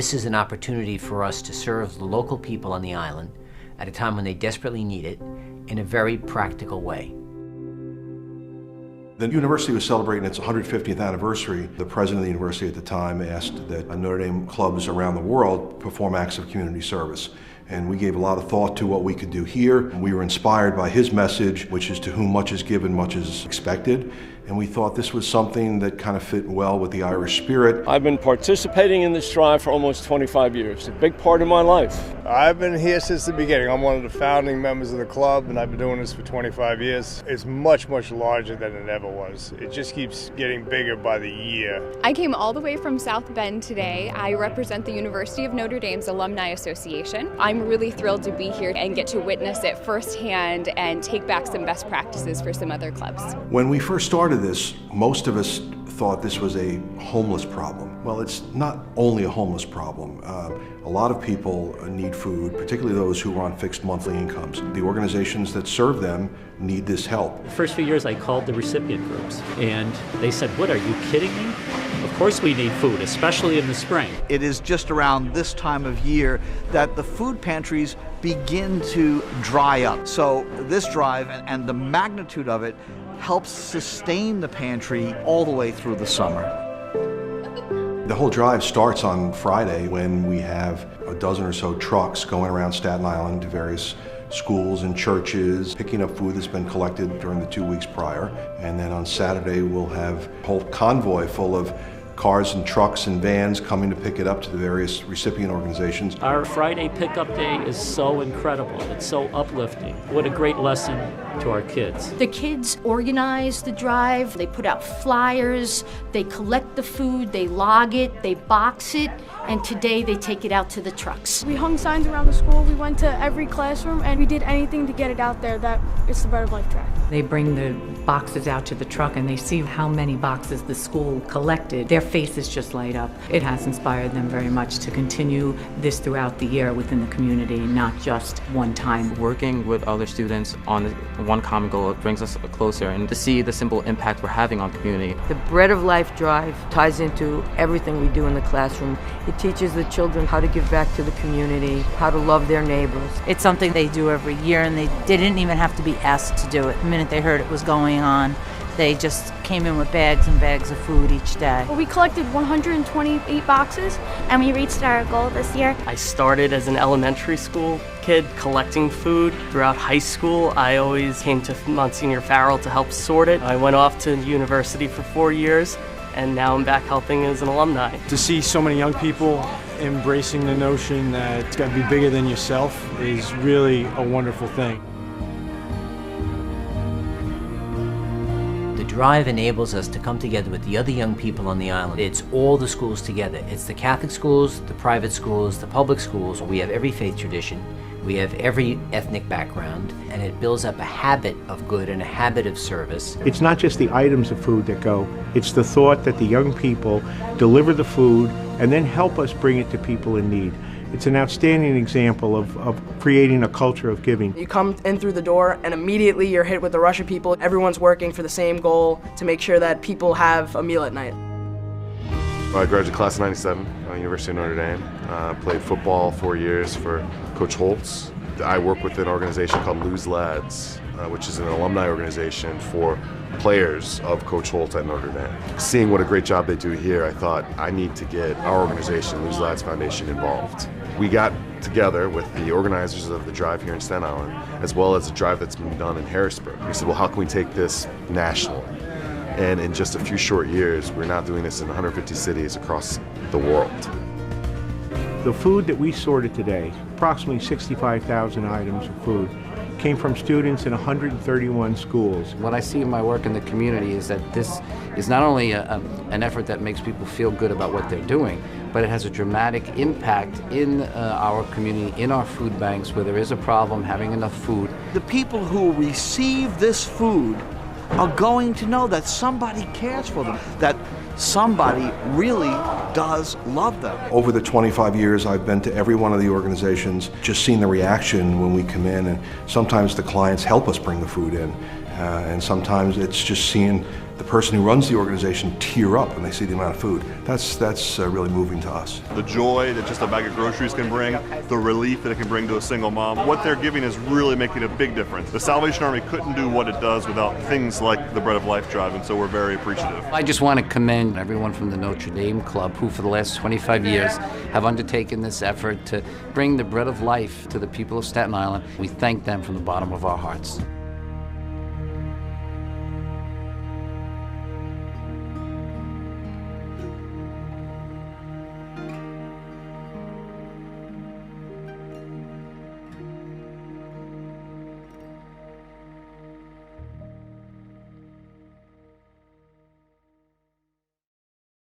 This is an opportunity for us to serve the local people on the island at a time when they desperately need it in a very practical way. The university was celebrating its 150th anniversary. The president of the university at the time asked that Notre Dame clubs around the world perform acts of community service. And we gave a lot of thought to what we could do here. We were inspired by his message, which is to whom much is given, much is expected. And we thought this was something that kind of fit well with the Irish spirit. I've been participating in this drive for almost 25 years, a big part of my life. I've been here since the beginning. I'm one of the founding members of the club, and I've been doing this for 25 years. It's much, much larger than it ever was. It just keeps getting bigger by the year. I came all the way from South Bend today. I represent the University of Notre Dame's Alumni Association. I'm really thrilled to be here and get to witness it firsthand and take back some best practices for some other clubs. When we first started this, most of us thought this was a homeless problem. Well, it's not only a homeless problem. A lot of people need food, particularly those who are on fixed monthly incomes. The organizations that serve them need this help. The first few years I called the recipient groups and they said, "What, are you kidding me? Of course we need food, especially in the spring." It is just around this time of year that the food pantries begin to dry up. So this drive and the magnitude of it helps sustain the pantry all the way through the summer. The whole drive starts on Friday when we have a dozen or so trucks going around Staten Island to various schools and churches, picking up food that's been collected during the 2 weeks prior. And then on Saturday we'll have a whole convoy full of cars and trucks and vans coming to pick it up to the various recipient organizations. Our Friday pickup day is so incredible. It's so uplifting. What a great lesson to our kids. The kids organize the drive, they put out flyers, they collect the food, they log it, they box it, and today they take it out to the trucks. We hung signs around the school, we went to every classroom, and we did anything to get it out there that it's the Bread of Life drive. They bring the boxes out to the truck and they see how many boxes the school collected. Their faces just light up. It has inspired them very much to continue this throughout the year within the community, not just one time. Working with other students on one common goal brings us closer, and to see the simple impact we're having on the community. The Bread of Life drive ties into everything we do in the classroom. It teaches the children how to give back to the community, how to love their neighbors. It's something they do every year, and they didn't even have to be asked to do it. The minute they heard it was going on, they just came in with bags and bags of food each day. We collected 128 boxes, and we reached our goal this year. I started as an elementary school kid collecting food. Throughout high school, I always came to Monsignor Farrell to help sort it. I went off to university for 4 years, and now I'm back helping as an alumni. To see so many young people embracing the notion that it's got to be bigger than yourself is really a wonderful thing. The drive enables us to come together with the other young people on the island. It's all the schools together. It's the Catholic schools, the private schools, the public schools. We have every faith tradition. We have every ethnic background, and it builds up a habit of good and a habit of service. It's not just the items of food that go, it's the thought that the young people deliver the food and then help us bring it to people in need. It's an outstanding example of creating a culture of giving. You come in through the door and immediately you're hit with a rush of people. Everyone's working for the same goal to make sure that people have a meal at night. I graduated class of '97 at University of Notre Dame. Played football 4 years for Coach Holtz. I work with an organization called Lose Lads, which is an alumni organization for players of Coach Holt at Notre Dame. Seeing what a great job they do here, I thought I need to get our organization, Lose Lads Foundation, involved. We got together with the organizers of the drive here in Staten Island, as well as a drive that's been done in Harrisburg. We said, well, how can we take this national? And in just a few short years, we're now doing this in 150 cities across the world. The food that we sorted today, approximately 65,000 items of food, came from students in 131 schools. What I see in my work in the community is that this is not only an effort that makes people feel good about what they're doing, but it has a dramatic impact in our community, in our food banks, where there is a problem having enough food. The people who receive this food are going to know that somebody cares for them, that somebody really does love them. Over the 25 years I've been to every one of the organizations, just seeing the reaction when we come in, and sometimes the clients help us bring the food in, and sometimes it's just seeing the person who runs the organization tear up when they see the amount of food. That's really moving to us. The joy that just a bag of groceries can bring, the relief that it can bring to a single mom, what they're giving is really making a big difference. The Salvation Army couldn't do what it does without things like the Bread of Life Drive, and so we're very appreciative. I just want to commend everyone from the Notre Dame Club who for the last 25 years have undertaken this effort to bring the bread of life to the people of Staten Island. We thank them from the bottom of our hearts.